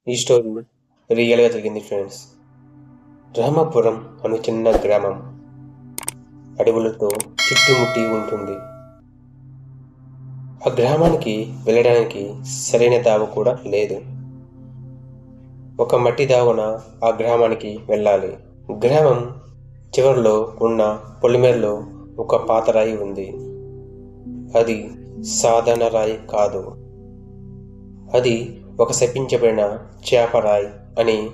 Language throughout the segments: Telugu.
ఈ స్టోరీ రియల్గా జరిగింది ఫ్రెండ్స్. రామాపురం అను చిన్న గ్రామం అడవులతో చుట్టుముట్టి ఉంటుంది. ఆ గ్రామానికి వెళ్ళడానికి సరైన దావ కూడా లేదు. ఒక మట్టి దావున ఆ గ్రామానికి వెళ్ళాలి. గ్రామం చివరిలో ఉన్న పొలిమేరలో ఒక పాత రాయి ఉంది. అది సాధారణ రాయి కాదు. అది ఒక శపించబడిన చేపరాయి అని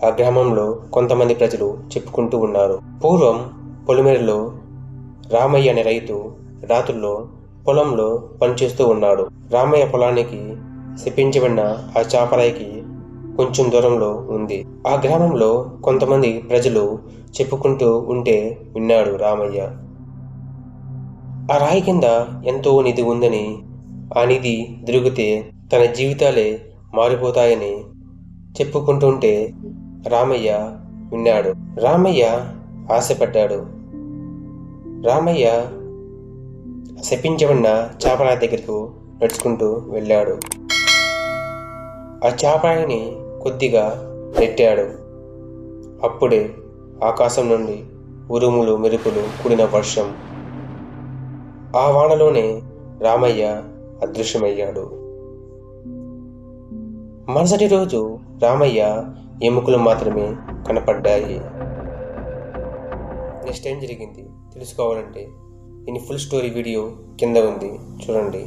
ఆ గ్రామంలో కొంతమంది ప్రజలు చెప్పుకుంటూ ఉన్నారు. పూర్వం పొలిమేరలో రామయ్య అనే రైతు రాత్రుల్లో పొలంలో పనిచేస్తూ ఉన్నాడు. రామయ్య పొలానికి శపించబడిన ఆ చేపరాయికి కొంచెం దూరంలో ఉంది. ఆ గ్రామంలో కొంతమంది ప్రజలు చెప్పుకుంటూ ఉంటే విన్నాడు రామయ్య. ఆ రాయి కింద ఎంతో నిధి ఉందని, ఆ నిధి దొరికితే తన జీవితాలే మారిపోతాయని చెప్పుకుంటుంటే రామయ్య విన్నాడు. రామయ్య ఆశపడ్డాడు. రామయ్య శపించబడిన చేపరాయి దగ్గరకు నడుచుకుంటూ వెళ్ళాడు. ఆ చేపరాయిని కొద్దిగా నెట్టాడు. అప్పుడే ఆకాశం నుండి ఉరుములు మెరుపులు కూడిన వర్షం. ఆ వానలోనే రామయ్య అదృశ్యమయ్యాడు. మరుసటి రోజు రామయ్య ఎముకలు మాత్రమే కనపడ్డాయి. నెక్స్ట్ ఏం జరిగింది తెలుసుకోవాలంటే దీని ఫుల్ స్టోరీ వీడియో కింద ఉంది, చూడండి.